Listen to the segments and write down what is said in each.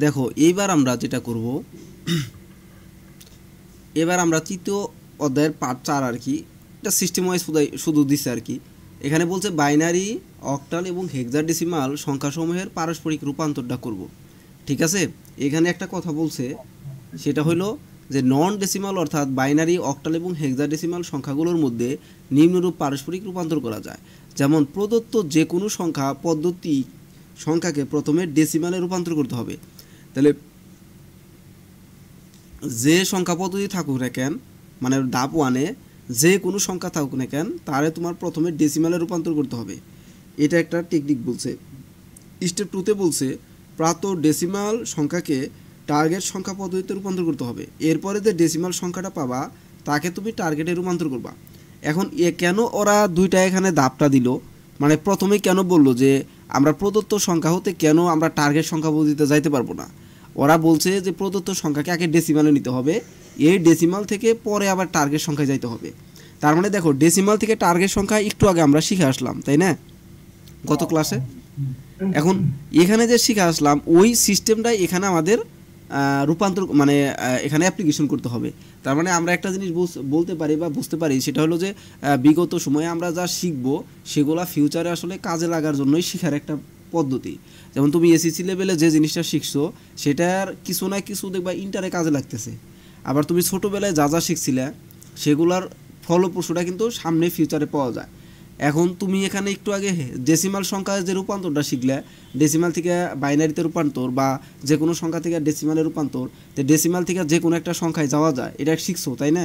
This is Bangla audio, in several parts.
দেখো এইবার আমরা যেটা করব, এবার আমরা তৃতীয় অধ্যায়ের পার্ট 4 আর কি, এটা সিস্টেম ওয়াইজ শুধু দিচ্ছে আর কি। এখানে বলছে বাইনারি, অক্টাল এবং হেক্সাডেসিমাল সংখ্যাসমূহের পারস্পরিক রূপান্তরটা করব। ঠিক আছে, এখানে একটা কথা বলছে, সেটা হলো যে নন ডেসিমাল অর্থাৎ বাইনারি, অক্টাল এবং হেক্সাডেসিমাল সংখ্যাগুলোর মধ্যে নিম্নরূপ পারস্পরিক রূপান্তর করা যায়। যেমন প্রদত্ত যে কোনো সংখ্যা পদ্ধতি সংখ্যাকে প্রথমে ডেসিমালে রূপান্তর করতে হবে। তাহলে যে সংখ্যা পদ্ধতি থাকুক না কেন, মানে ধাপ 1-এ যে কোনো সংখ্যা থাকুক না কেন, তারে তোমার প্রথমে ডেসিমালে রূপান্তর করতে হবে। এটা একটা টেকনিক বলছে। স্টেপ 2-তে বলছে প্রাপ্ত ডেসিমাল সংখ্যাকে টার্গেট সংখ্যা পদ্ধতিতে রূপান্তর করতে হবে। এরপরে যে ডেসিমাল সংখ্যাটা পাবা তাকে তুমি টার্গেটে রূপান্তর করবা। এখন কেন ওরা দুইটা এখানে ধাপটা দিল, মানে প্রথমে কেন বললো যে আমরা প্রদত্ত সংখ্যা হতে কেন আমরা টার্গেট সংখ্যা পদ্ধতিতে যাইতে পারবো না? ওরা বলছে যে প্রদত্ত সংখ্যাকে আগে ডেসিমালে নিতে হবে, এই ডেসিমাল থেকে পরে আবার টার্গেট সংখ্যায় যাইতে হবে। তার মানে দেখো ডেসিমাল থেকে টার্গেট সংখ্যা একটু আগে আমরা শিখে আসলাম, তাই না, গত ক্লাসে। এখন এখানে যে শিখে আসলাম ওই সিস্টেমটাই এখানে আমাদের রূপান্তর, মানে এখানে অ্যাপ্লিকেশন করতে হবে। তার মানে আমরা একটা জিনিস বলতে পারি বা বুঝতে পারি, সেটা হলো যে বিগত সময়ে আমরা যা শিখবো সেগুলো ফিউচারে আসলে কাজে লাগার জন্যই শেখার একটা পদ্ধতি। যেমন তুমি এসএসসি লেভেলে যে জিনিসটা শিখছো সেটার কিছু না কিছু দেখবা ইন্টারে কাজে লাগতেছে। আবার তুমি ছোটোবেলায় যা যা শিখছিলে সেগুলোর ফলপ্রসূটা কিন্তু সামনে ফিউচারে পাওয়া যায়। এখন তুমি এখানে একটু আগে ডেসিমাল সংখ্যার যে রূপান্তরটা শিখলে, ডেসিমাল থেকে বাইনারিতে রূপান্তর বা যে কোনো সংখ্যা থেকে ডেসিমালে রূপান্তর, তো ডেসিমাল থেকে যে কোনো একটা সংখ্যায় যাওয়া যায়, এটা শিখছো তাই না?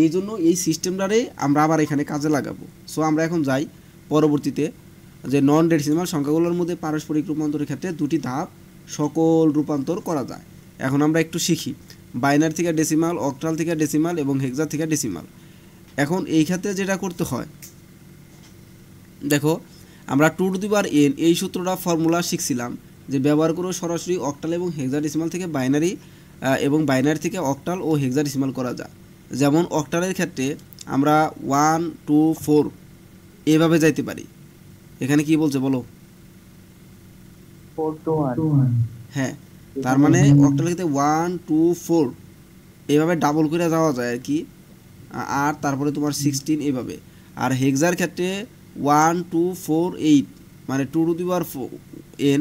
এই জন্য এই সিস্টেমটারে আমরা আবার এখানে কাজে লাগাবো। সো আমরা এখন যাই পরবর্তীতে, যে নন ডেসিমাল সংখ্যাগুলোর মধ্যে পারস্পরিক রূপান্তরের ক্ষেত্রে দুটি ধাপ সকল রূপান্তর করা যায়। এখন আমরা একটু শিখি বাইনারি থেকে ডেসিমাল, অক্টাল থেকে ডেসিমাল এবং হেক্সা থেকে ডেসিমাল। এখন এই ক্ষেত্রে যেটা করতে হয়, দেখো আমরা 2n এই সূত্রটা ফর্মুলা শিখছিলাম, যে ব্যবহার করে সরাসরি অক্টাল এবং হেক্সাডেসিমাল থেকে বাইনারি এবং বাইনারি থেকে অক্টাল ও হেক্সাডেসিমাল করা যায়। যেমন অক্টালের ক্ষেত্রে আমরা 1 2 4 এভাবে যাইতে পারি। এখানে কি বলছে বলো? 4 to 1। হ্যাঁ, তার মানে অক্টালের ক্ষেত্রে 1 2 4 এভাবে ডাবল করে যাওয়া যায় আর কি, আর তারপরে তোমার 16 এভাবে। আর হেক্সার ক্ষেত্রে 1 2 4 8 মানে 2n,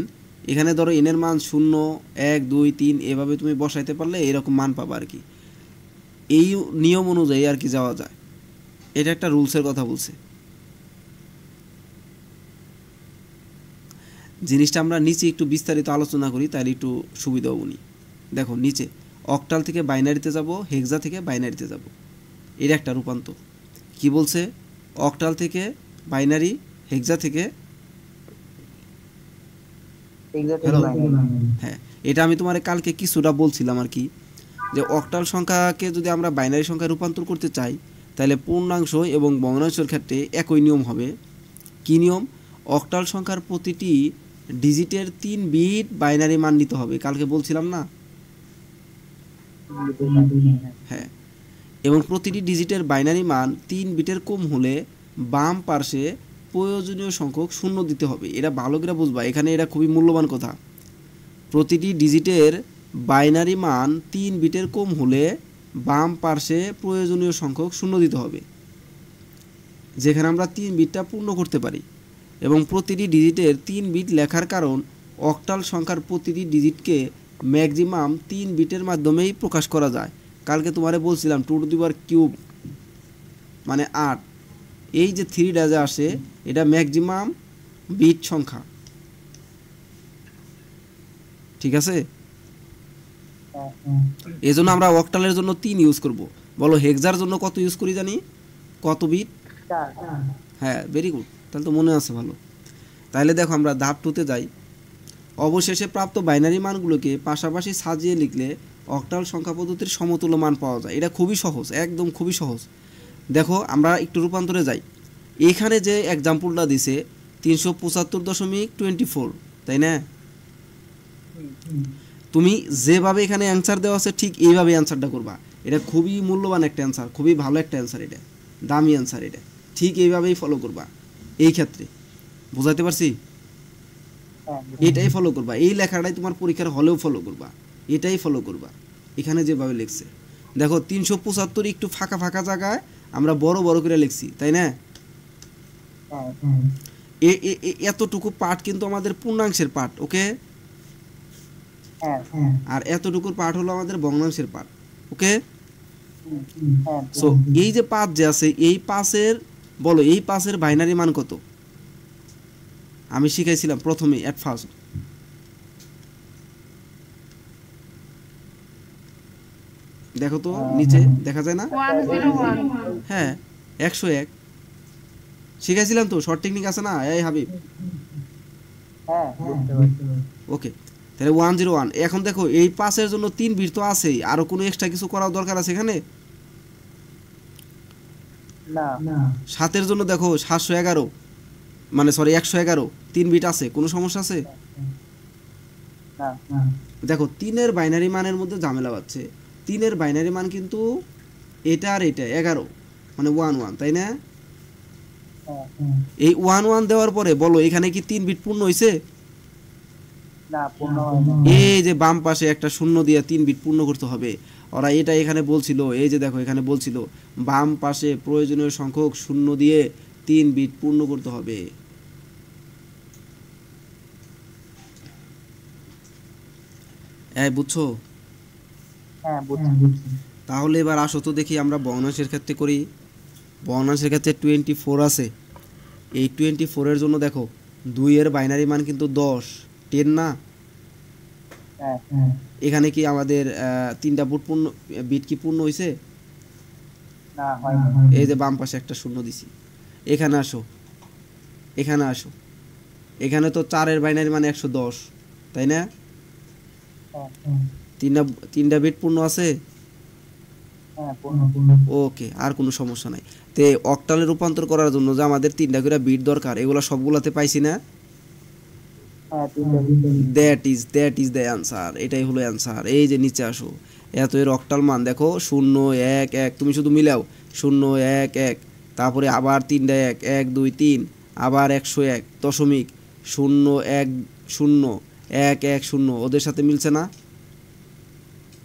এখানে ধরো n এর মান 0 1 2 3 এভাবে তুমি বসাইতে পারলে এরকম মান পাবা আর কি। এই নিয়ম অনুযায়ী আর কি যাওয়া যায়। এটা একটা রুলসের কথা বলছে। জিনিসটা আমরা নিচে একটু বিস্তারিত আলোচনা করি, তাহলে একটু সুবিধা হবনি। দেখো নিচে অক্টাল থেকে বাইনারিতে যাব, হেক্সা থেকে বাইনারিতে যাব, এর একটা রূপান্তর। কি বলছে? অক্টাল থেকে বাইনারি, হেক্সা থেকে, হ্যাঁ এটা আমি তোমার কালকে কিছুটা বলছিলাম আর কি, যে অক্টাল সংখ্যাকে যদি আমরা বাইনারি সংখ্যায় রূপান্তর করতে চাই তাহলে পূর্ণাংশ এবং ভগ্নাংশের ক্ষেত্রে একই নিয়ম হবে। কি নিয়ম? অক্টাল সংখ্যার প্রতিটি ডিজিটের 3 বিট বাইনারি মান নিতে হবে, কালকে বলছিলাম না? হ্যাঁ, এবং প্রতিটি ডিজিটের বাইনারি মান 3 বিটের কম হলে বাম পার্শ্বে প্রয়োজনীয় সংখ্যক শূন্য দিতে হবে। এটা ভালো করে বুঝবা, এখানে এটা খুবই মূল্যবান কথা। প্রতিটি ডিজিটের বাইনারি মান 3 বিটের কম হলে বাম পার্শ্বে প্রয়োজনীয় সংখ্যক শূন্য দিতে হবে, যেখানে আমরা 3 বিটটা পূর্ণ করতে পারি। এবং প্রতিটি ডিজিটের 3 বিট লেখার কারণ অক্টাল সংখ্যার প্রতিটি ডিজিটকে ম্যাক্সিমাম 3 বিটের মাধ্যমেই প্রকাশ করা যায়। কালকে তোমারে বলছিলাম 2^3 মানে 8, এই যে 3টা যে আসে এটা ম্যাক্সিমাম বিট সংখ্যা, ঠিক আছে? এই জন্য আমরা অক্টালের জন্য 3 ইউজ করব। বলো হেক্সার জন্য কত ইউজ করি জানি? কত বিট? 4। হ্যাঁ, ভেরি গুড, তাহলে তো মনে আছে ভালো। তাহলে দেখো আমরা ধাপ 2-তে যাই। অবশেষে প্রাপ্ত বাইনারি মানগুলোকে পাশাপাশি সাজিয়ে লিখলে অক্টাল সংখ্যা পদ্ধতির সমতুল্য মান পাওয়া যায়। এটা খুবই সহজ, একদম খুবই সহজ। দেখো আমরা একটু রূপান্তরে যাই। এখানে যে এক্সাম্পলটা দিছে 375.24, তাই না? তুমি যেভাবে এখানে অ্যান্সার দেওয়া আছে ঠিক এইভাবে অ্যান্সারটা করবা। এটা খুবই মূল্যবান একটা অ্যান্সার, খুবই ভালো একটা অ্যান্সার, এটা দামি অ্যান্সার। এটা ঠিক এইভাবেই ফলো করবা। এই ক্ষেত্রে বুঝাইতে পারছি? এটাই ফলো করবা, এই লেখাটাই তোমার পরীক্ষার হলেও ফলো করবা, এটাই ফলো করবা। এখানে যেভাবে লিখছে দেখো 375 একটু ফাঁকা ফাঁকা জায়গায় আমরা বড় বড় করে লিখছি, তাই না? এতটুকু পার্ট কিন্তু আমাদের পূর্ণাংশের পার্ট, ওকে? আর এতটুকুর পার্ট হলো আমাদের ভগ্নাংশের পার্ট, ওকে? সো এই যে 5 যে আছে, এই 5-এর বলো, এই 5-এর বাইনারি মান কত? আমি শিখাইছিলাম প্রথমে এট ফার্স্ট। দেখো তো নিচে দেখা যায় না? 101 হ্যাঁ 101 শিখাইছিলাম তো, শর্ট টেকনিক আছে না এই হাবিব? ওকে, তাহলে 101। এখন দেখো এই 5-এর জন্য 3 বিট তো আছেই, আরো কোনো এক্সট্রা কিছু করার দরকার আছে এখানে? না 7-এর জন্য দেখো 711, মানে সরি 111, 3 বিট আছে, কোনো সমস্যা আছে? না দেখো 3-এর বাইনারি মানের মধ্যে ঝামেলা হচ্ছে। 3-এর বাইনারি মান কিন্তু এটা আর এটা 11, মানে 11, তাই না? এই 11 দেওয়ার পরে বলো এখানে কি 3 বিট পূর্ণ হয়েছে? না পূর্ণ হয়নি। এই যে বাম পাশে একটা শূন্য দিয়ে 3 বিট পূর্ণ করতে হবে, ওরা এটা এখানে বলছিল, এই যে দেখো এখানে বলছিল বাম পাশে প্রয়োজনীয় সংখ্যক শূন্য দিয়ে 3 বিট পূর্ণ করতে হবে। এই বুঝছো? হ্যাঁ বুঝছি। তাহলে এবার আসো তো দেখি আমরা ভগ্নাংশের ক্ষেত্রে করি। ভগ্নাংশের ক্ষেত্রে 24 আছে, এই 24-এর জন্য দেখো 2-এর বাইনারি মান কিন্তু 10, 10 না? হ্যাঁ এখানে কি আমাদের 3টা বিট কি পূর্ণ হয়েছে? না হয়নি। এই যে বাম পাশে একটা শূন্য দিছি। এখানে আসো, এখানে আসো, এখানে তো 4-এর বাইনারি মানে 110, তাই না? তিনটা বিট পূর্ণ আছে, হ্যাঁ পূর্ণ। ওকে, আর কোনো সমস্যা নাই। তে অক্টালে রূপান্তর করার জন্য যে আমাদের 3টা করে বিট দরকার, এগুলো সবগুলাতে পাইছি না? হ্যাঁ 3টা দ্যাট ইজ দ্য অ্যান্সার, এটাই হলো অ্যান্সার। এই যে নিচে আসো, এত এর অক্টাল মান দেখো 0 1 1, তুমি শুধু মিলাও 0 1 1, তারপরে আবার 3টা 1 1 2 3, আবার 101 দশমিক 0 1 0 1 1 0, ওদের সাথে মিলছে না?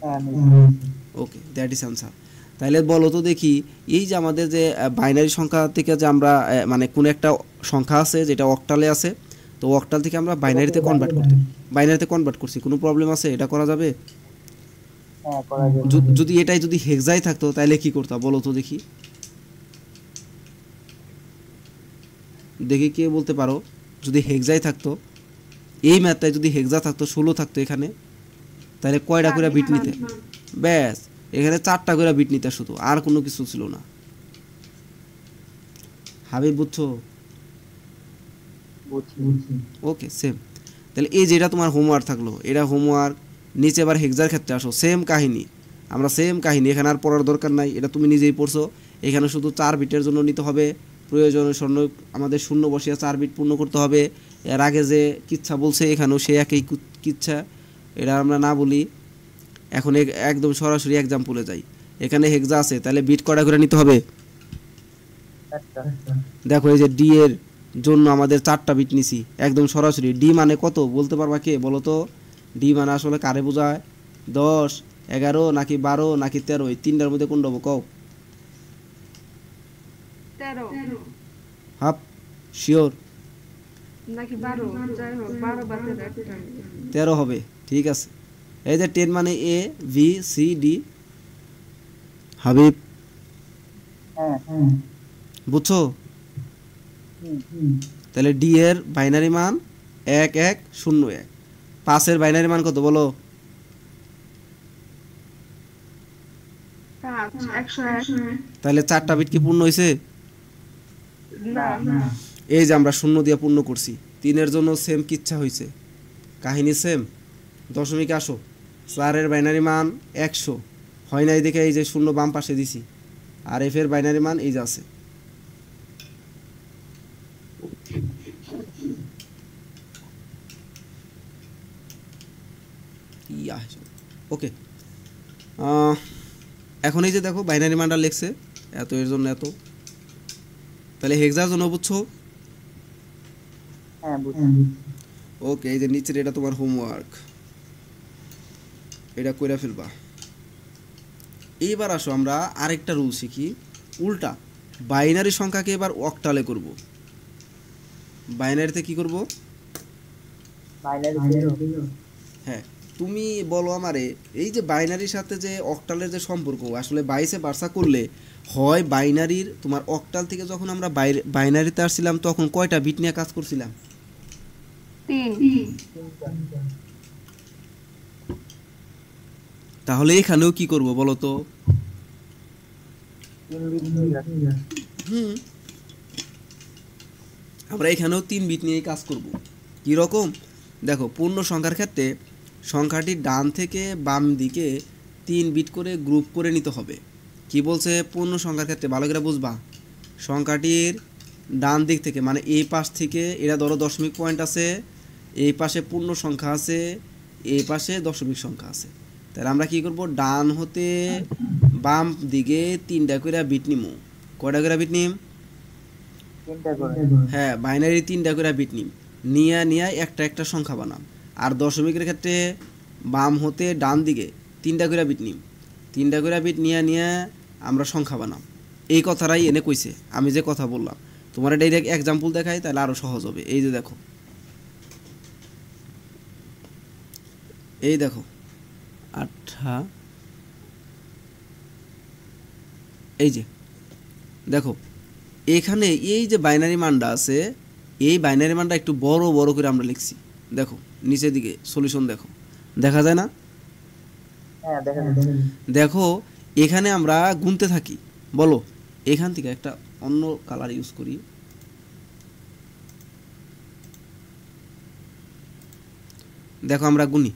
হ্যাঁ ওকে, দ্যাট ইজ অ্যান্সার। তাহলে বলো তো দেখি, এই যে আমাদের যে বাইনারি সংখ্যা থেকে যে আমরা মানে কোন একটা সংখ্যা আছে যেটা অক্টালে আছে, তো অক্টাল থেকে আমরা বাইনারিতে কনভার্ট করছি, কোনো প্রবলেম আছে? এটা করা যাবে? হ্যাঁ করা যাবে। যদি এটাই যদি হেক্সাই থাকতো তাহলে কি করতাম বলো তো দেখি, দেখি কে বলতে পারো? যদি হেক্সাই থাকতো, এই ম্যাথটায় যদি হেক্সা থাকতো, 16 থাকতো এখানে, তাহলে কয়টা করে বিট নিতে? ব্যাস, এখানে 4টা করে বিট নিতে, শুধু, আর কোনো কিছু ছিল না। হাবিব বুঝছো? বুঝছি। ওকে সেম। তাহলে এই যেটা তোমার হোমওয়ার্ক থাকলো, এটা হোমওয়ার্ক। নিচে আবার হেক্সার ক্ষেত্রে আসো, সেম কাহিনী, আমরা সেম কাহিনী, এখানে আর পড়ার দরকার নাই, এটা তুমি নিজেই পড়ছো। এখানে শুধু 4 বিটের জন্য নিতে হবে, প্রয়োজনে আমাদের শূন্য বসিয়ে 4 বিট পূর্ণ করতে হবে। এর আগে যে কিচ্ছা বলছে এখানেও সে একই কিচ্ছা, এটা আমরা না বলি। এখন একদম সরাসরি এক্সাম্পলে যাই, এখানে হেক্সা আছে, তাহলে বিট কয়টা করে নিতে হবে? একটা দেখো এই যে ডি এর জন্য আমাদের 4টা বিট নিছি, একদম সরাসরি। ডি মানে কত বলতে পারবা কে বলো তো? ডি মানে আসলে কারে বোঝায়? 10 11 নাকি 12 নাকি 13, এই 3টার মধ্যে কোনটা হবে কও? 13 হাফ শিওর? নাকি 12, যাই হোক 12 বা 13 একটা। 13 হবে, ঠিক আছে। এই যে 10 মানে A V C D. Habib হ্যাঁ বুঝছো? তাহলে ডি এর বাইনারি মান 1 1 0 1। 5-এর বাইনারি মান কত বলো? 5 101। তাহলে 4টা বিট কি পূর্ণ হয়েছে? না এই যে আমরা শূন্য দিয়ে পূর্ণ করছি। 3-এর জন্য সেম কিচ্ছা হয়েছে, কাহিনী সেম। দশমিকে আসো, 4-এর বাইনারি মান 100 হয় নাই দেখে এই যে শূন্য বাম পাশে দিছি, আর এফ এর বাইনারি মান এই যে আছে। ওকে, এখন এই যে দেখো বাইনারি মানটা লিখছে এত, এর জন্য এত। তাহলে হেক্সার জন্য বুঝছো? হ্যাঁ বুঝছি। ওকে, এই যে নিচের এটা তোমার হোমওয়ার্ক, এটা কইরা ফেলবা। এইবার আসো আমরা আরেকটা রুল শিখি, উল্টা বাইনারি সংখ্যাকে এবার অক্টালে করব। বাইনারিতে কি করব? Binary zero. হ্যাঁ, তুমি বলো আমারে, এই যে বাইনারির সাথে যে অক্টালের যে সম্পর্ক, আসলে বাইসে বার্সা করলে হয় বাইনারির তোমার অক্টাল থেকে যখন আমরা বাইনারিতে আসছিলাম তখন কয়টা বিট নিয়ে কাজ করছিলাম? 3 তিনটা। তাহলে এখানেও কি করব বলো তো? 3 বিট নিয়ে যাচ্ছে। হুম, আমরা এখানেও 3 বিট নিয়েই কাজ করব। কি রকম? দেখো, পূর্ণ সংখ্যার ক্ষেত্রে সংখ্যাটি ডান থেকে বাম দিকে 3 বিট করে গ্রুপ করে নিতে হবে। কি বলছে পূর্ণ সংখ্যার ক্ষেত্রে? ভালো করে বুঝবা। সংখ্যাটির ডান দিক থেকে, মানে এই পাশ থেকে, এরা ধরো দশমিক পয়েন্ট আছে, এই পাশে পূর্ণ সংখ্যা আছে, এই পাশে দশমিক সংখ্যা আছে। তাহলে আমরা কি করব? ডান হতে বাম দিকে 3টা করে বিট নিমু। কয়টা করে বিট নিম? 3টা করে। হ্যাঁ, বাইনারি 3টা করে বিট নিম, নিয়ে একটা একটা সংখ্যা বানাম। আর দশমিকের ক্ষেত্রে বাম হতে ডান দিকে 3টা করে বিট নিম, 3টা করে বিট নিয়ে আমরা সংখ্যা বানাম। এই কথাটাই এনে কইছে, আমি যে কথা বললাম। তোমার ডাইরেক্ট এক্সাম্পল দেখাই, তাহলে আরো সহজ হবে। এই যে দেখো, এই দেখো 8, এই যে দেখো এখানে এই যে বাইনারি মানটা আছে, এই বাইনারি মানটা একটু বড় বড় করে আমরা লিখছি। দেখো নিচের দিকে সলিউশন দেখো, দেখা যায় না? হ্যাঁ, দেখা যাচ্ছে। দেখো এখানে আমরা গুনতে থাকি। বলো, এখান থেকে একটা অন্য কালার ইউজ করি। দেখো আমরা গুনি,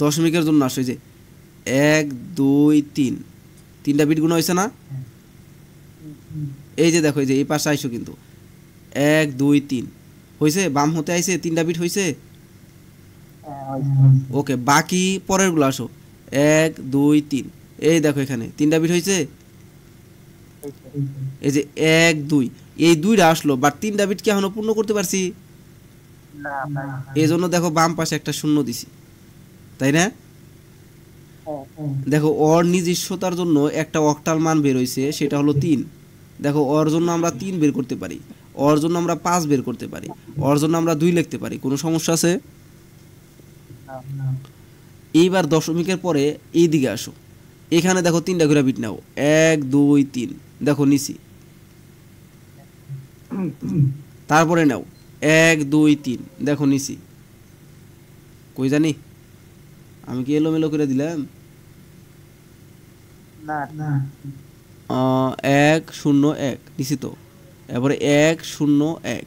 দশমিকের জন্য আসে যে 1 2 3, 3টা বিট গুণ হয়েছে না? এই যে দেখো, এই যে এই পাশে আইসো কিন্তু 1 2 3 হয়েছে, বাম হতে আইছে 3টা বিট হয়েছে। হ্যাঁ, হয়েছে। ওকে, বাকি পরের গুলো আসো 1 2 3, এই দেখো এখানে 3টা বিট হয়েছে। এই যে 1 2, এই 2টা আসলো, বাট 3টা বিট কি এখনো পূর্ণ করতে পারছি? না, না। এই জন্য দেখো বাম পাশে একটা শূন্য দিছি, তাই না? হ্যাঁ, দেখো ওর নিজস্বতার জন্য একটা অক্টাল মান বের হয়েছে, সেটা হলো 3। দেখো ওর জন্য আমরা 3 বের করতে পারি, ওর জন্য আমরা 5 বের করতে পারি, ওর জন্য আমরা 2 লিখতে পারি। কোনো সমস্যা আছে? না। এইবার দশমিকের পরে এই দিকে আসো, এখানে দেখো 3টা করে বিট নাও, 1 2 3, দেখো নিছি। তারপরে নাও 1 2 3, দেখো নিছি। কই জানি, আমি কি এলোমেলো করে দিলাম? না, না। 1 0 1 নিছি তো। এরপরে 1 0 1,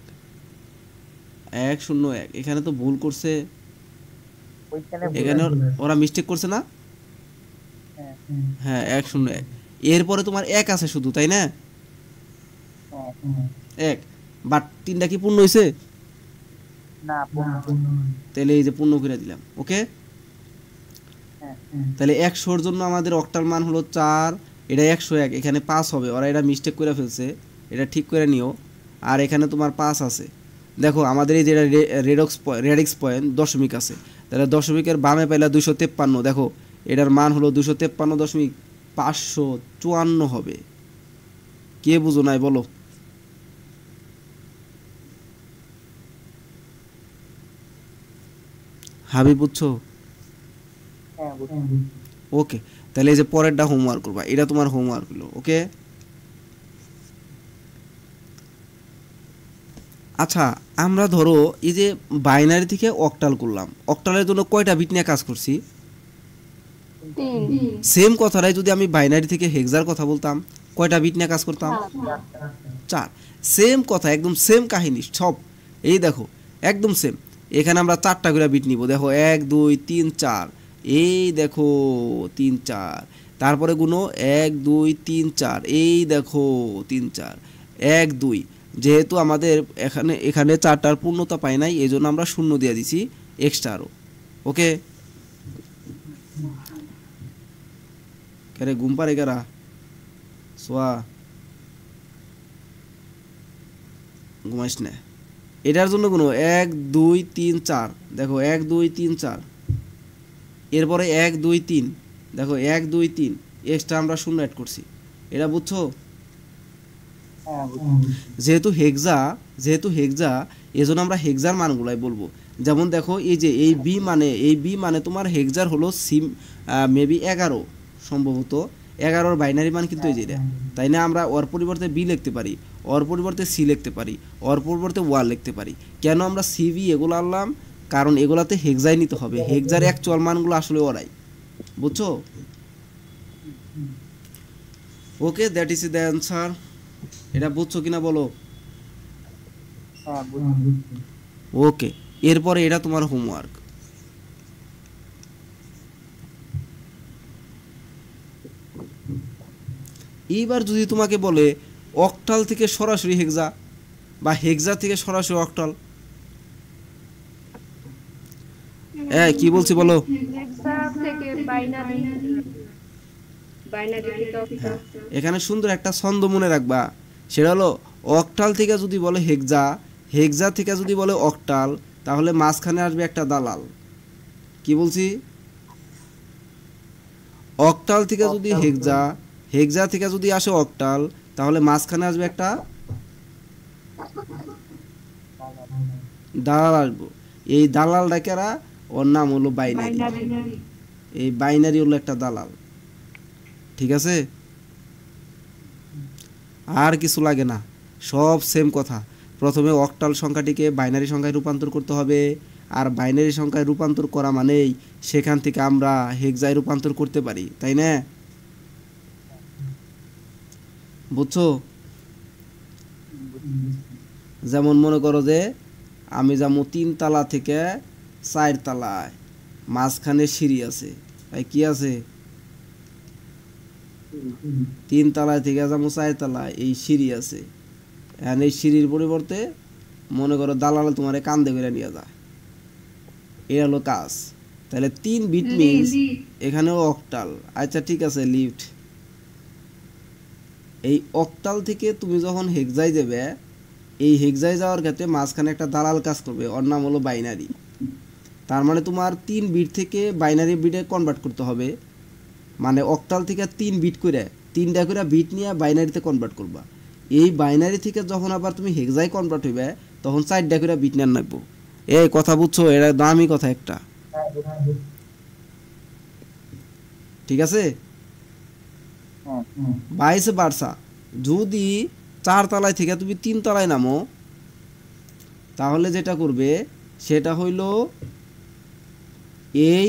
1 0 1, এখানে তো ভুল করছে, ওইখানে এখানে ওরা মিস্টেক করছে না? হ্যাঁ, হ্যাঁ 1 0 1, এরপরে তোমার 1 আছে শুধু, তাই না? হ্যাঁ। 1, বাট 3টা কি পূর্ণ হয়েছে? না, তাহলে এই যে পূর্ণ করে দিলাম। ওকে, হ্যাঁ। তাহলে 100-র জন্য আমাদের অক্টাল মান হলো 4, এটা 101, এখানে 5 হবে, ওরা এটা মিস্টেক করে ফেলছে, এটা ঠিক করে নিও। আর এখানে তোমার 5 আছে। দেখো আমাদের এই যে রেডিক্স পয়েন্ট দশমিক আছে, তাহলে দশমিকের বামে পাইলা 253, দেখো এটার মান হলো 253.554 হবে। কে বুঝো নাই বলো? হাবি বুঝছো? হ্যাঁ, ওকে, তাহলে এই যে পরেরটা হোমওয়ার্ক করবা, এটা তোমার হোমওয়ার্ক হলো। ওকে, আচ্ছা আমরা ধরো এই যে বাইনারি থেকে অক্টাল করলাম, অক্টালের জন্য কয়টা বিট নিয়ে কাজ করছি? 3 সেম কথাটাই যদি আমি বাইনারি থেকে হেক্সার কথা বলতাম, কয়টা বিট নিয়ে কাজ করতাম? 4। সেম কথা, একদম সেম কাহিনী সব। এই দেখো একদম সেম, এখানে আমরা 4টা করে বিট নিব। দেখো 1 2 3 4, এই দেখো 3 4, তারপরে গুনো 1 2 3 4, এই দেখো 3 4 1 2। যেহেতু আমাদের এখানে 4টার পূর্ণতা পাই নাই, এই জন্য আমরা 0 দিয়ে দিছি এক্সট্রা আরো। ওকে, কেরে ঘুম পারে কেরা? সোয়া ঘুমাইস না? এটার জন্য কোনো 1 2 3 4 দেখো 1 2 3 4 এরপরে 1 2 3 দেখো 1 2 3 এক্সট্রা আমরা শূন্য অ্যাড করছি। এটা বুঝছো? হ্যাঁ বুঝছি। যেহেতু হেক্সা এজন্য আমরা হেক্সার মানগুলাই বলবো। যেমন দেখো এই যে এই বি মানে তোমার হেক্সার হলো সিম মেবি 11 সম্ভবত 11 বাইনারি মান কিন্তু এই যে এটা, তাই না? আমরা ওর পরিবর্তে বি লিখতে পারি, ওর পরিবর্তে সি লিখতে পারি, ওর পরিবর্তে ওয়ান লিখতে পারি। কেন আমরা সিবি এগুলো আনলাম? কারণ এগুলাতে হেক্সাই নিতে হবে, হেক্সার অ্যাকচুয়াল মানগুলো আসলে ওরাই, বুঝছো? ওকে, দ্যাট ইজ দ্য অ্যান্সার। এটা বুঝছো কিনা বলো? হ্যাঁ বুঝছি। ওকে, এরপরে এটা তোমার হোমওয়ার্ক। এইবার যদি তোমাকে বলে অক্টাল থেকে সরাসরি হেক্সা বা হেক্সা থেকে সরাসরি অক্টাল, কি বলছি বলো? হেক্সা থেকে বাইনারি, বাইনারি থেকে অক্টাল। এখানে সুন্দর একটা ছন্দ মনে রাখবা, সেটা হলো অক্টাল থেকে যদি বলে হেক্সা, হেক্সা থেকে যদি বলে অক্টাল, তাহলে মাঝখানে আসবে একটা দালাল। কি বলছি? অক্টাল থেকে যদি হেক্সা, হেক্সা থেকে যদি আসে অক্টাল, তাহলে মাঝখানে আসবে একটা দালাল আসবো। এই দালাল ডাকেরা, ওর নাম হলো বাইনারি। এই বাইনারি হলো একটা দালাল, ঠিক আছে? আর কিছু লাগে না, সব সেম কথা। প্রথমে অক্টাল সংখ্যাটিকে বাইনারি সংখ্যায় রূপান্তর করতে হবে, আর বাইনারি সংখ্যায় রূপান্তর করা মানেই সেখান থেকে আমরা হেক্সায় রূপান্তর করতে পারি, তাই না? বুঝছো? যেমন মনে করো যে আমি যাবো 3 তলা থেকে 4 তলায়, মাঝখানে সিঁড়ি আছে, তাই কি আছে? 3 তলায় থেকে যাবো 4 তলায়, এই সিঁড়ি আছে। এখন এই সিঁড়ির পরিবর্তে মনে করো দালাল তোমারে কান্দে করে নিয়ে যায়, এটা হলো কাজ। তাহলে 3 বিট মিনস এখানেও অক্টাল। আচ্ছা ঠিক আছে, লিফট। এই অক্টাল থেকে তুমি যখন হেক্সায় যাবে, এই হেক্সায় যাওয়ার ক্ষেত্রে মাঝখানে একটা দালাল কাজ করবে, ওর নাম হলো বাইনারি। তার মানে তোমার 3 বিট থেকে বাইনারি বিটে কনভার্ট করতে হবে, মানে অক্টাল থেকে 3 বিট করে 3টা করে বিট নিয়ে বাইনারিতে কনভার্ট করবা। এই বাইনারি থেকে যখন আবার তুমি হেক্সায় কনভার্ট হইবে, তখন 4টা করে বিট নিয়ে রাখবো। এই কথা বুঝছো? এটা দামি কথা একটা, ঠিক আছে? বাইসে বার্সা, যদি 4 তলায় থেকে তুমি 3 তলায় নামো, তাহলে যেটা করবে সেটা হইল এই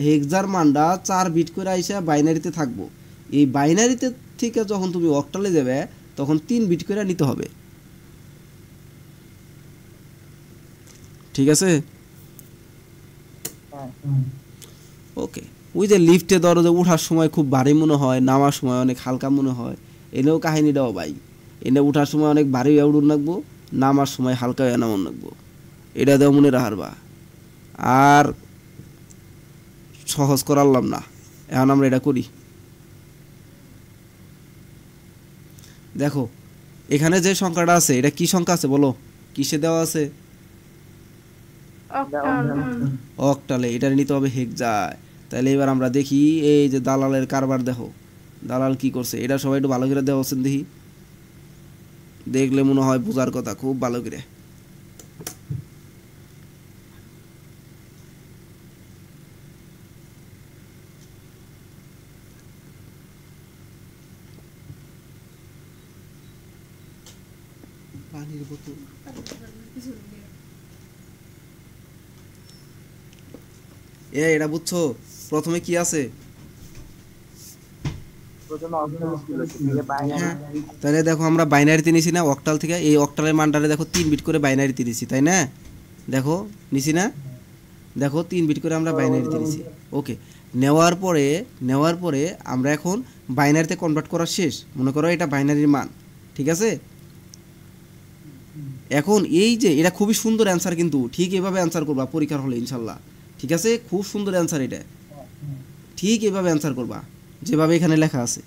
হেক্সার মানটা 4 বিট করে আইসা বাইনারিতে থাকবো। এই বাইনারিতে থেকে যখন তুমি অক্টালে যাবে, তখন 3 বিট করে নিতে হবে, ঠিক আছে? ওকে। ওই যে লিফটে ধরো যে ওঠার সময় খুব ভারী মনে হয়, নামার সময় অনেক হালকা মনে হয়, এনেও কাহিনীটাও ভাই। এনে ওঠার সময় অনেক ভারী হয়ে উঠুন রাখবো, নামার সময় হালকা হয়ে নামন রাখবো, এটা দেও মনে রাখারবা। আর সহজ করালাম না, এখন আমরা এটা করি। দেখো এখানে যে সংখ্যাটা আছে, এটা কি সংখ্যা আছে বলো? কিসে দেওয়া আছে? অক্টালে। এটা নিতে হবে হেক্সায়। তাহলে এবার আমরা দেখি এই যে দালালের কারবার, দেখো দালাল কি করছে। এটা সবাই একটু ভালো করে দেওয়া আছেন, দেখি, দেখলে মনে হয় বোঝার কথা খুব ভালো করে। পানির বোতল, এটা বুঝছো? প্রথমে কি আছে? তাহলে দেখো আমরা বাইনারিতে নিছি না অক্টাল থেকে, এই অক্টালের মানটারে দেখো 3 বিট করে বাইনারিতে নিছি, তাই না? দেখো নিছি না? দেখো 3 বিট করে আমরা বাইনারিতে নিছি। ওকে, নেওয়ার পরে আমরা এখন বাইনারিতে কনভার্ট করা শেষ। মনে করো এটা বাইনারির মান, ঠিক আছে? এখন এই যে এটা খুবই সুন্দর অ্যান্সার, কিন্তু ঠিক এভাবে অ্যান্সার করবা পরীক্ষার হলে ইনশাল্লাহ, ঠিক আছে? খুব সুন্দর অ্যান্সার এটা, ঠিক এভাবে অ্যান্সার করবা যেভাবে এখানে লেখা আছে।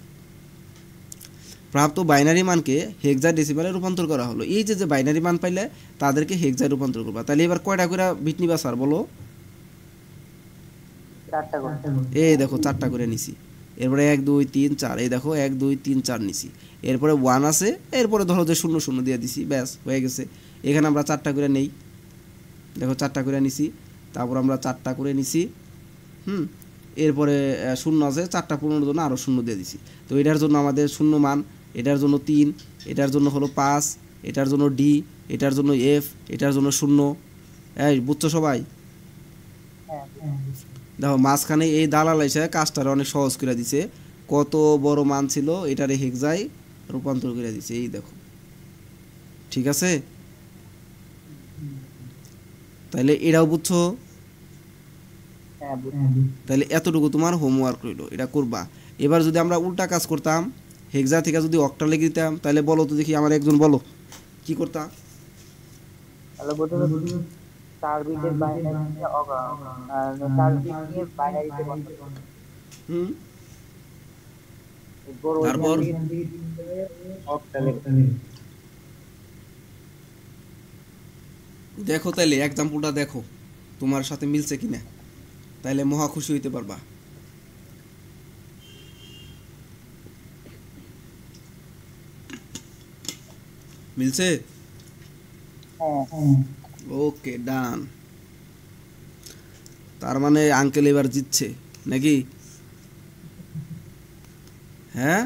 প্রাপ্ত বাইনারি মানকে হেক্সাডেসিমালে রূপান্তর করা হলো। এই যে বাইনারি মান পাইলে তাদেরকে হেক্সায় রূপান্তর করবা। তাহলে এবার কয়টা করে বিট নিবা স্যার বলো? 4টা করে। এই দেখো 4টা করে নিছি। এরপরে 1 2 3 4, এই দেখো 1 2 3 4 নিছি। এরপরে 1 আছে, এরপরে ধরো যে 0 0 দিয়ে দিছি, ব্যাস হয়ে গেছে। এখানে আমরা 4টা করে নেই, দেখো 4টা করে নিছি। তারপর আমরা 4টা করে নিছি, এরপরে 0 আছে, 4টা পূরণের জন্য আরও 0 দিয়ে দিছি। তো এটার জন্য আমাদের 0 মান, এটার জন্য 3, এটার জন্য হলো 5, এটার জন্য ডি, এটার জন্য এফ, এটার জন্য 0। এই বুঝছো সবাই? দেখো মাঝখানে এই দালাল এসে কাজটারে অনেক সহজ করে দিছে। কত বড় মান ছিল এটারে হেক্সায় রূপান্তর করে দিছে, এই দেখো। ঠিক আছে, তাহলে এটাও বুঝছো? তাহলে এতটুকু তোমার হোমওয়ার্ক রইলো, এটা করবা। এবার যদি আমরা উল্টা কাজ করতাম, হেক্সা থেকে যদি অক্টা লিখে দিতাম, তাহলে বলো তো দেখি, আমার একজন বলো কি করতা? তাহলে প্রথমে 4 বিটের বাইনারিতে 4 বিট নিয়ে বাইনারিতে কনভার্ট করতে হুম এরপর তারপর অক্টা লিখতে। দেখো তাইলে এক্সাম্পলটা দেখো তোমার সাথে মিলছে কিনা, তাইলে মহা খুশি হইতে পারবা। মিলছে? ওকে, ডান। তার মানে আঙ্কেল এবার জিতছে নাকি? হ্যাঁ,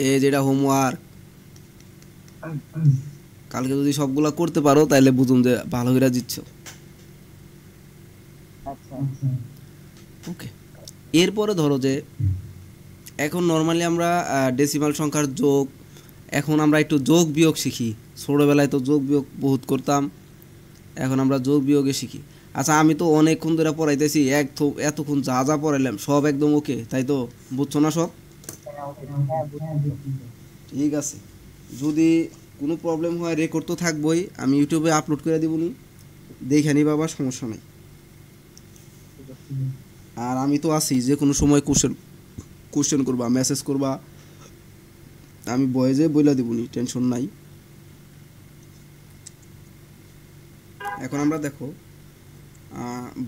এই যেটা হোমওয়ার্ক, কালকে যদি সবগুলা করতে পারো তাহলে বুঝুন যে ভালো করে জিতছ। আচ্ছা ওকে, এরপরে ধরো যে এখন নর্মালি আমরা ডেসিমাল সংখ্যার যোগ, এখন আমরা একটু যোগ বিয়োগ শিখি। ছোটোবেলায় তো যোগ বিয়োগ বহুত করতাম, এখন আমরা যোগ বিয়োগে শিখি। আচ্ছা, আমি তো অনেকক্ষণ ধরে পড়াইতেছি, এতক্ষণ যা যা পড়াইলাম সব একদম ওকে, তাই তো? বুঝছো না সব? ঠিক আছে, যদি কোনো প্রবলেম হয় রেকর্ড তো থাকবই, আমি ইউটিউবে আপলোড করে দেবনি, দেখে নিবা, বাবা সমস্যা নেই। আর আমি তো আছি, যে কোনো সময় কোশ্চেন করবা, মেসেজ করবা, আমি বয়েজে বইলা দেবনি, টেনশন নাই। এখন আমরা দেখো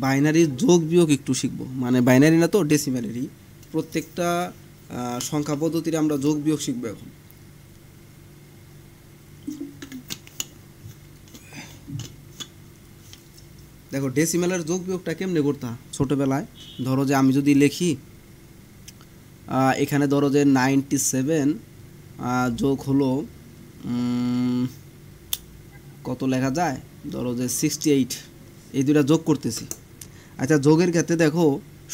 বাইনারির যোগ বিয়োগ একটু শিখবো, মানে বাইনারি না তো ডেসিমালেরই, প্রত্যেকটা সংখ্যা পদ্ধতির আমরা যোগ বিয়োগ শিখবো এখন। দেখো ডেসিমালের যোগ বিয়োগটা কেমনে করতা ছোটোবেলায়। ধরো যে আমি যদি লিখি, এখানে ধরো যে 97 যোগ হলো কত লেখা যায়, ধরো যে 68, এই দুটা যোগ করতেছি। আচ্ছা, যোগের ক্ষেত্রে দেখো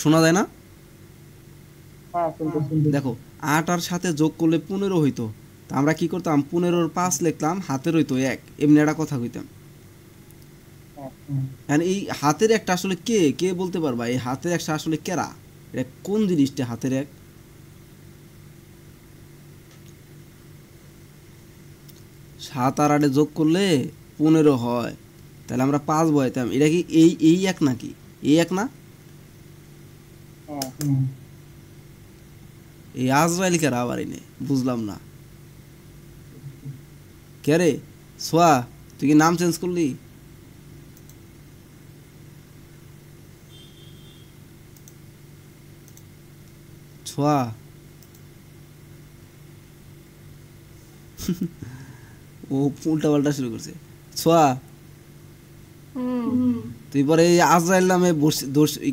শোনা যায় না? দেখো 8 আর সাথে যোগ করলে 15 হইতো, তা আমরা কি করতাম, 15-র 5 লিখতাম, হাতের হইতো 1, এমনি একটা কথা কইতাম। এই হাতের একটা আসলে কে কে বলতে পারবা? এই হাতের একটা আসলে কেরা, এটা কোন জিনিসটা হাতের এক? 7 আর 8 যোগ করলে 15 হয়, তাহলে আমরা 5 বসাইতাম। এটা কি এই এক নাকি? এই এক না? এই আজরাইল কেরা আবার এনে, বুঝলাম না। কে রে সোয়া, তুই কি নাম চেঞ্জ করলি? ছোয়া ও উল্টা পাল্টা শুরু করছে। ছোয়া, তুই পরে এই আজরাইল নামে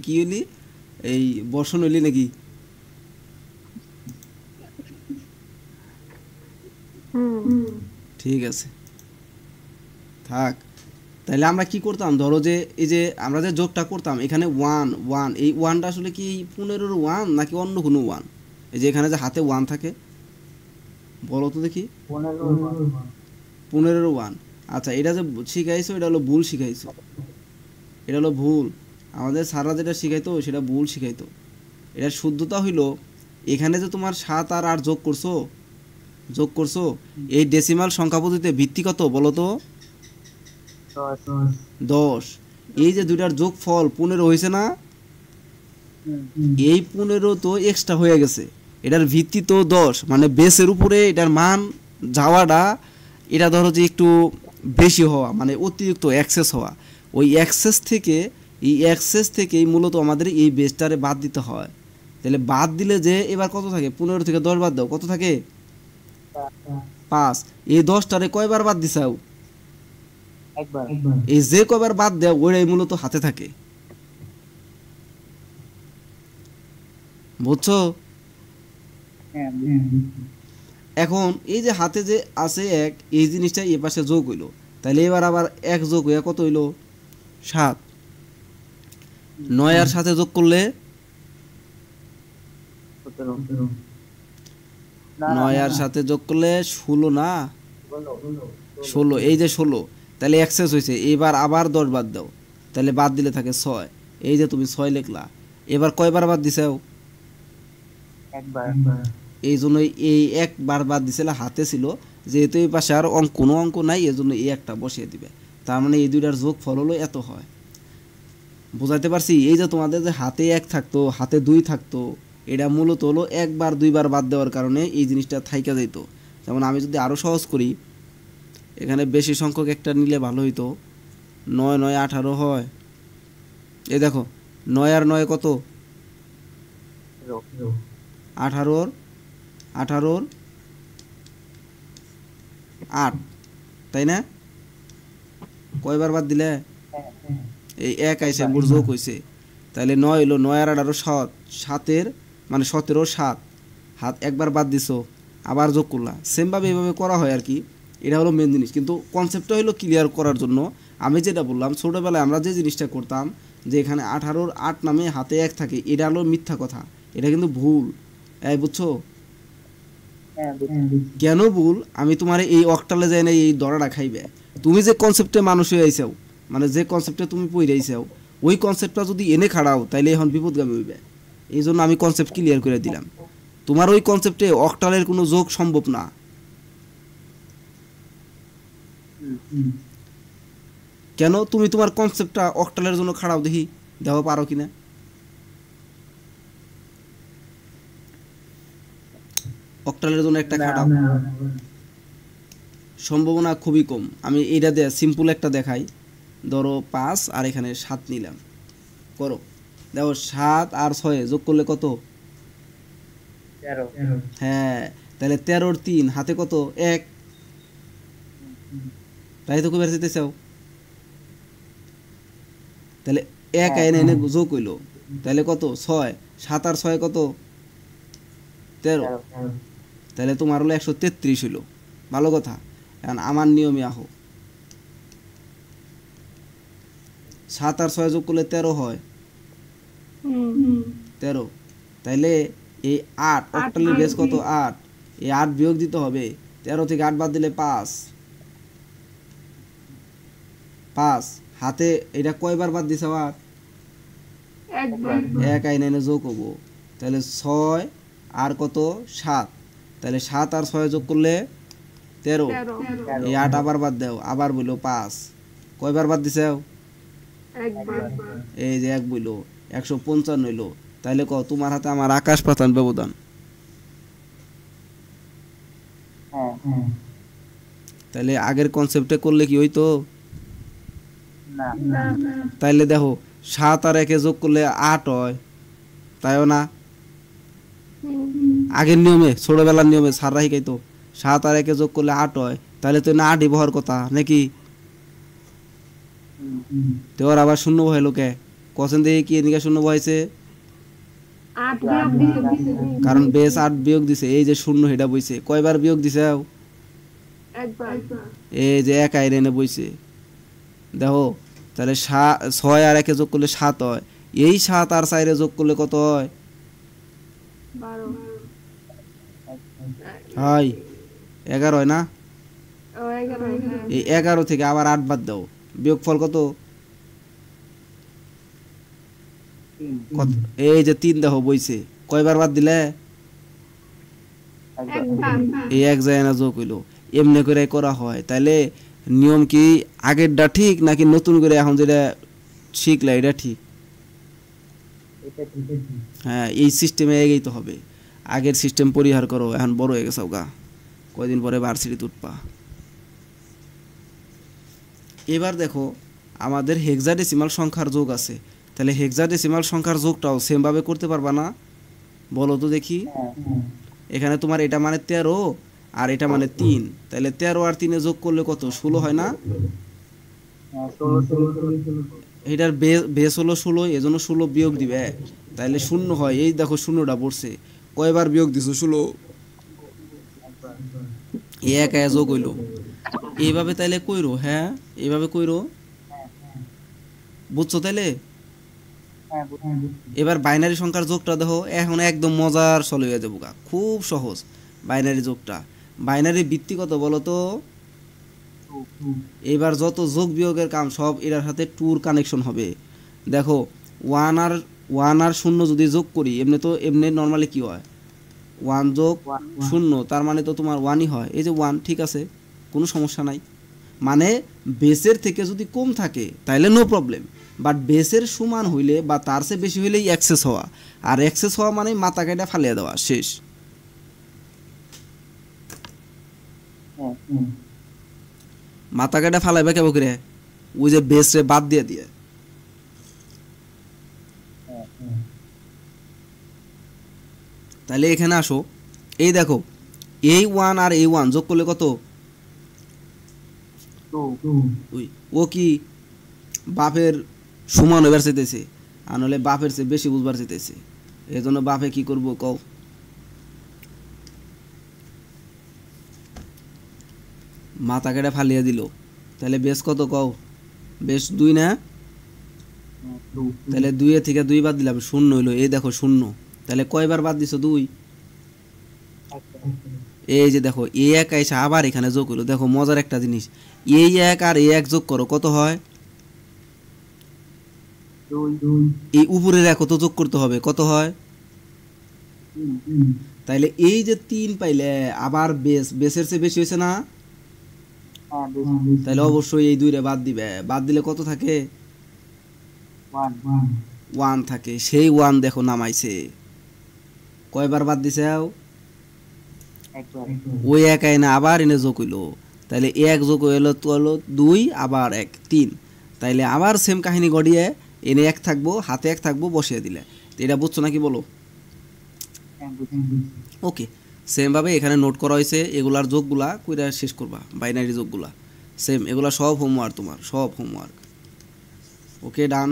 কি হইলি, এই বর্ষণ হইলি নাকি? ঠিক আছে, থাক। তাহলে আমরা কি করতাম, ধরো যে এই যে আমরা যে যোগটা করতাম, এখানে 1 এই 1টা আসলে কি 15-র 1 নাকি অন্য কোনো 1? এই যে এখানে যে হাতে 1 থাকে, বলো তো দেখি। 15-র 1। আচ্ছা, এটা যে শিখাইছো এটা হলো ভুল শিখাইছো, এটা হলো ভুল। আমাদের স্যাররা যেটা শিখাইতো সেটা ভুল শিখাইতো। এটার শুদ্ধতা হইলো, এখানে যে তোমার 7 আর 8 যোগ করছো, এই ডেসিমাল সংখ্যা পদ্ধতিতে ভিত্তি কত বলো তো? 10। এই যে দুইটার যোগ ফল 15 হয়েছে না, এই 15 তো এক্সট্রা হয়ে গেছে, এটার ভিত্তি তো 10, মানে বেসের উপরে এটার মান যাওয়াটা, এটা ধরো যে একটু বেশি হওয়া, মানে অতিরিক্ত অ্যাক্সেস হওয়া, ওই অ্যাক্সেস থেকেই মূলত আমাদের এই বেসটারে বাদ দিতে হয়। তাহলে বাদ দিলে যে এবার কত থাকে, 15 থেকে 10 বাদ দাও, কত থাকে? 5। এই 10টারে কয়বার বাদ দিছাও? একবার। এই যে কয়বার বাদ দেও ওইটাই মূলত হাতে থাকে, বুঝছো? হ্যাঁ, এখন এই যে হাতে যে আছে 1, এই জিনিসটা এই পাশে যোগ হইলো, তাহলে এবার আবার 1 যোগ হইয়া কত হইলো? 7। 9 আর 7 যোগ করলে 17। না, 9 আর 7 যোগ করলে 16 না? 16, এই যে 16, তাহলে অ্যাক্সেস হয়েছে। এবার আবার 10 বাদ দাও, তাহলে বাদ দিলে থাকে 6। এই যে তুমি 6 লিখলা, এবার কয়বার বাদ দিছাও? একবার। এই জন্য এই একবার বাদ দিছিল, হাতে ছিল, যেহেতু এই পাশে আর কোনো অঙ্ক নাই, এই জন্য এই একটা বসিয়ে দিবে। তার মানে এই দুইটার যোগ ফল হলো এত হয়। বুঝাইতে পারছি? এই যে তোমাদের যে হাতে 1 থাকতো, হাতে 2 থাকতো, এটা মূলত হলো একবার 2বার বাদ দেওয়ার কারণে এই জিনিসটা থাইকা যাইতো। যেমন আমি যদি আরও সহজ করি, এখানে বেশি সংখ্যক একটা নিলে ভালো হইতো। 9 9 18 হয়। এই দেখো 9 আর 9 কত? 18 18 8, তাই না? কয়বার বাদ দিলে? এই 1 আইসে মোর যোগ হইছে, তাহলে 9 হইলো, 9 আর 18 7, 7-এর মানে 17 7, হাত একবার বাদ দিছো, আবার যোগ করলা। সেমভাবে এইভাবে করা হয় আর কি। এটা হলো মেন জিনিস, কিন্তু কনসেপ্টটা হলো ক্লিয়ার করার জন্য আমি যেটা বললাম, ছোটোবেলায় আমরা যে জিনিসটা করতাম, যে এখানে 18 8 নামে হাতে 1 থাকে, এটা হলো মিথ্যা কথা, এটা কিন্তু ভুল। এই বুঝছো? কেন ভুল? আমি তোমার এই অক্টালে যাই না, এই দড়াটা খাইবে। তুমি যে কনসেপ্টে মানুষ হয়ে আইসাও, মানে যে কনসেপ্টে তুমি পড়ে আইসাও, ওই কনসেপ্টটা যদি এনে খাড়াও, তাইলে এখন বিপদগামী হইবে। এই জন্য আমি কনসেপ্ট ক্লিয়ার করে দিলাম। তোমার ওই কনসেপ্টে অক্টালের কোনো যোগ সম্ভব না। কেন? তুমি তোমার কনসেপ্টটা অক্টালের জন্য খাড়াও, দেখি দেখো পারো কিনা। অক্টালের জন্য একটা খাটাও, সম্ভাবনা খুবই কম। আমি এইটা দিয়ে সিম্পল একটা দেখাই। ধরো 5 আর এখানে 7 নিলাম, করো। দেখো 7 আর 6 যোগ করলে কত? 13। হ্যাঁ, তাহলে 13-র 3 হাতে কত? 1। তাই তো কবে যেতে চাও? তাহলে 1 আইনে এনে যোগ হইলো, তাহলে কত? 6। 7 আর 6 কত? 13। তাহলে তোমার হলো 133 হইলো। ভালো কথা। এখন আমার নিয়মে আহো, 7 আর 6 যোগ করলে 13 হয়। 13, তাইলে এই 8, অক্টালের বেস কত? 8। এই 8 বিয়োগ দিতে হবে, 13 থেকে 8 বাদ দিলে 5। 5 হাতে এটা কয়বার বাদ দিছে? 8। একবার। 1 আইনে এনে যোগ হবো, তাহলে 6 আর কত? 7। তাহলে 7 আর 6 যোগ করলে 13। এই 8 আবার বাদ দাও, আবার বললো 5। কয়বার বাদ দিছে? একবার। এই যে 1 বললো, 155 হইলো। তাইলে কও তোমার হাতে আমার আকাশ পাতান ব্যবধান। তাইলে আগের কনসেপ্টে করলে কি হইতো? না, তাইলে দেখো 7 আর 1 যোগ করলে 8 হয়, তাইও না? আগের নিয়মে, ছোটবেলার নিয়মে সাররা শিখাইতো 7 আর 1 যোগ করলে 8 হয়, তাহলে তো না 8ই বহার কথা নাকি? তোর আবার শূন্য বহাইলো কে? কখন দেখি কি এদিকে শূন্য বহাইছে? 8 বিয়োগ দিছে। কারণ বেস 8 বিয়োগ দিছে, এই যে শূন্য এটা বইছে। কয়বার বিয়োগ দিছে? একবার। এই যে 1 আইরে এনে বইছে। দেখো তাহলে 6 আর 1 যোগ করলে 7 হয়। এই 7 আর 4 যোগ করলে কত হয়? 12। হয় 11 হয় না? ও 11। এই 11 থেকে আবার 8 বাদ দাও, বিয়োগফল কত? এই যে 3 দেখো বইছে। কয়বার বাদ দিলে? একবার। এই 1 যায় না যোগ হইলো। এমনি করে করা হয়। তাইলে নিয়ম কি আগেরটা ঠিক নাকি নতুন করে এখন যেটা শিখলা এটা ঠিক? হ্যাঁ, এই সিস্টেমে এগোইতে হবে। আগের সিস্টেম পরিহার করো, এখন বড় হয়ে গেছে গা, কয়দিন পরে ভার্সিটিতে উঠবা। এবার দেখো আমাদের হেক্সাডেসিমাল সংখ্যার যোগ আছে, তাহলে হেক্সাডেসিমাল সংখ্যার যোগটাও সেমভাবে করতে পারবা না? বলো তো দেখি। এখানে তোমার এটা মানে 13 আর এটা মানে 3, তাহলে 13 আর 3 যোগ করলে কত? 16 হয় না? এটার বেস হলো 16, এজন্য 16 বিয়োগ দিবে, তাহলে 0 হয়। এই দেখো 0টা পড়ছে, কয়বার বিয়োগ দিছো? 16। এক যোগ হইলো। এইভাবে তাইলে কইরো, হ্যাঁ এইভাবে কইরো, বুঝছো তাইলে? এবার বাইনারি সংখ্যার যোগটা দেখো, এখন একদম মজার চলে হয়ে যাবো, খুব সহজ বাইনারি যোগটা। বাইনারি ভিত্তি কত বলো তো? এবার যত যোগ বিয়োগের কাম সব এটার সাথে টুর কানেকশন হবে। দেখো 1 আর 0 যদি যোগ করি, এমনি তো এমনি নর্মালি কি হয়, 1 যোগ 0, তার মানে তো তোমার 1ই হয়। এই যে 1, ঠিক আছে, কোনো সমস্যা নাই। মানে বেসের থেকে যদি কম থাকে তাহলে নো প্রবলেম, বাট বেসের সমান হইলে বা তার চেয়ে বেশি হইলেই এক্সেস হওয়া, আর এক্সেস হওয়া মানে মাথা কেটে ফালিয়ে দেওয়া, শেষ। মাথা কেটে ফালাইবে কেবো করে? ওই যে বেসরে বাদ দিয়ে দিয়ে। তাহলে এখানে আসো, এই দেখো এই 1 আর এই 1 যোগ করলে কত? ও কি বাপের সমান হইবার চাইতেছে, আর নইলে বাপের চেয়ে বেশি বুঝবার চাইতেছে। এই জন্য বাপে কি করবো কও? মাথা কেটে ফালিয়ে দিল। তাহলে বেশ কত কও? বেশ 2 না? তাহলে 2 এর থেকে 2 বাদ দিলাম, 0 হইলো। এই দেখো 0, তাহলে কয়বার বাদ দিছো? 2। এই যে দেখো এই 1 আইসা আবার এখানে যোগ হলো। দেখো মজার একটা জিনিস, এই 1 আর এই 1 যোগ করো, কত হয়? এই উপরের 1 তো যোগ করতে হবে, কত হয়? তাইলে এই যে 3 পাইলে, আবার বেসের চেয়ে বেশি হয়েছে না? তাহলে অবশ্যই এই 2 রে বাদ দিবে, বাদ দিলে কত থাকে? 1 থাকে। সেই 1 দেখো নামাইছে, কয়বার বাদ দিছে? ওই 1 আইনা আবার এনে যোগ হইলো, তাইলে 1 যোগ হইলো তো হলো 2, আবার 1 3, তাইলে আবার সেম কাহিনী গড়িয়ে এনে 1 থাকবো, হাতে 1 থাকবো, বসিয়ে দিলে। এটা বুঝছো নাকি বলো? ওকে, সেম ভাবে এখানে নোট করা হয়েছে, এগুলার যোগগুলা কইরা শেষ করবা, বাইনারি যোগগুলা সেম, এগুলা সব হোমওয়ার্ক, তোমার সব হোমওয়ার্ক। ওকে, ডান,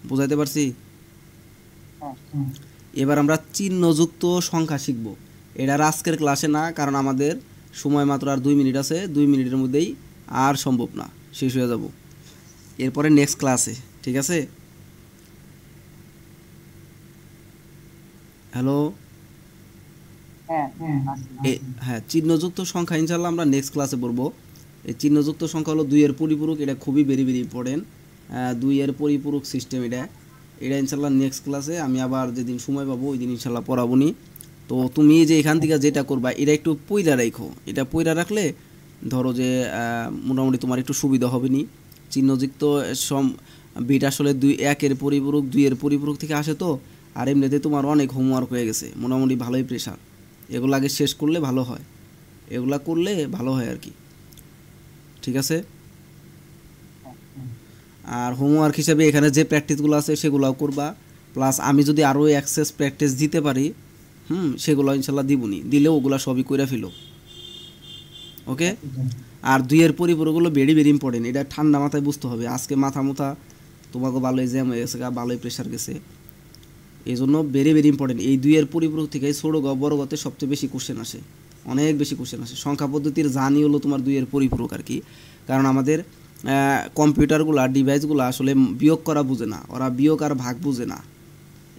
বুঝাইতে পারছি? এবার আমরা চিহ্নযুক্ত সংখ্যা শিখব। এটা আজকের ক্লাসে না, কারণ আমাদের সময় মাত্র আর 2 মিনিট আছে, 2 মিনিটের মধ্যেই আর সম্ভব না, শেষ হয়ে যাব। এরপরে নেক্সট ক্লাসে, ঠিক আছে? হ্যালো, হ্যাঁ, চিহ্নযুক্ত সংখ্যা ইনশাল্লাহ আমরা নেক্সট ক্লাসে পড়বো। এই চিহ্নযুক্ত সংখ্যা হলো 2 এর পরিপূরক, এটা খুবই ভেরি ভেরি ইম্পর্টেন্ট। 2 এর পরিপূরক সিস্টেম এটা ইনশাল্লাহ নেক্সট ক্লাসে আমি আবার যেদিন সময় পাবো ওই দিন ইনশাল্লাহ পড়াবো নি। তো তুমি যে এখান থেকে যেটা করবা, এটা একটু পইরা রাখো, এটা পইরা রাখলে ধরো যে মোটামুটি তোমার একটু সুবিধা হবে নি। চিহ্নযুক্ত বিট আসলে 1 এর পরিপূরক, 2 এর পরিপূরক থেকে আসে তো, আর এমনিতে তোমার অনেক হোমওয়ার্ক হয়ে গেছে, মোটামুটি ভালোই প্রেশার। এগুলো আগে শেষ করলে ভালো হয়, এগুলা করলে ভালো হয় আর কি, ঠিক আছে? আর হোমওয়ার্ক হিসেবে এখানে যে প্র্যাকটিসগুলো আছে সেগুলোও করবা, প্লাস আমি যদি আরও অ্যাক্সেস প্র্যাকটিস দিতে পারি, সেগুলো ইনশাল্লাহ দিবনি, দিলেও ওগুলো সবই করে ফেলো, ওকে? আর 2 এর পরিপূরকগুলো ভেরি ভেরি ইম্পর্টেন্ট, এটা ঠান্ডা মাথায় বুঝতে হবে। আজকে মাথা তোমাকে ভালোই জ্যাম হয়ে গেছে, ভালোই প্রেশার গেছে, এই জন্য ভেরি ভেরি ইম্পর্টেন্ট। এই 2 এর পরিপূরক থেকে ছোটো গ বড় গতে সবচেয়ে বেশি কোশ্চেন আসে, অনেক বেশি কোশ্চেন আসে। সংখ্যা পদ্ধতির জানি হলো তোমার 2 এর পরিপূরক আর কি, কারণ আমাদের কম্পিউটারগুলো ডিভাইসগুলো আসলে বিয়োগ করা বুঝে না, ওরা বিয়োগ আর ভাগ বুঝে না,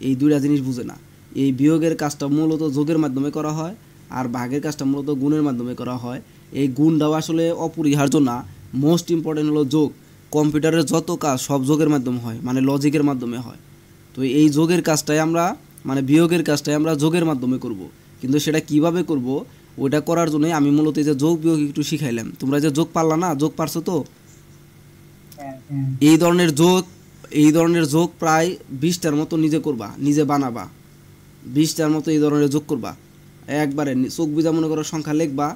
এই 2টা জিনিস বুঝে না। এই বিয়োগের কাজটা মূলত যোগের মাধ্যমে করা হয়, আর ভাগের কাজটা মূলত গুণের মাধ্যমে করা হয়। এই গুণটাও আসলে অপরিহার্য না, মোস্ট ইম্পর্টেন্ট হলো যোগ। কম্পিউটারের যত কাজ সব যোগের মাধ্যমে হয়, মানে লজিকের মাধ্যমে হয়। তো এই যোগের কাজটাই আমরা, মানে বিয়োগের কাজটাই আমরা যোগের মাধ্যমে করব, কিন্তু সেটা কিভাবে করব ওটা করার জন্যই আমি মূলত এই যে যোগ বিয়োগ একটু শিখাইলাম। তোমরা যে যোগ পারলা না, যোগ পারছো তো? এই ধরনের যোগ প্রায় 20টার মতো নিজে করবা, নিজে বানাবা, 20টার মতো এই ধরনের যোগ করবা একবারে চোখ বুঝা মনে করো সংখ্যা লিখবা,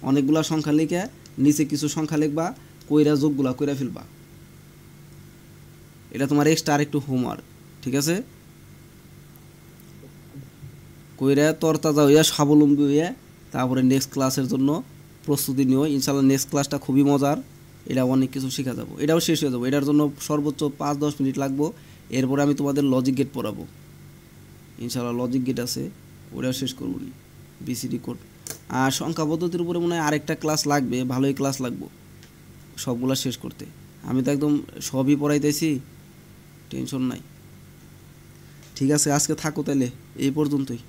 অনেকগুলা সংখ্যা লিখে নিচে কিছু সংখ্যা লিখবা, কইরা যোগগুলা কইরা ফেলবা। এটা তোমার এক্সট্রা আরেকটু হোমওয়ার্ক, ঠিক আছে? কইরা তরতাজা হইয়া স্বাবলম্বী হইয়া তারপরে নেক্সট ক্লাসের জন্য প্রস্তুতি নিও। ইনশাল্লাহ নেক্সট ক্লাসটা খুবই মজার, এটা অনেক কিছু শেখা যাবো, এটাও শেষ হয়ে যাবো। এটার জন্য সর্বোচ্চ 5-10 মিনিট লাগবো। এরপরে আমি তোমাদের লজিক গেট পড়াবো ইনশাল্লাহ। লজিক গেট আছে, ওটাও শেষ করবো নি, বিসিডি কোড। আর সংখ্যা পদ্ধতির উপরে মনে হয় আরেকটা ক্লাস লাগবে, ভালোই ক্লাস লাগবো সবগুলা শেষ করতে। আমি তো একদম সবই পড়াইতেছি, টেনশন নাই। ঠিক আছে, আজকে থাকো তাহলে এই পর্যন্তই।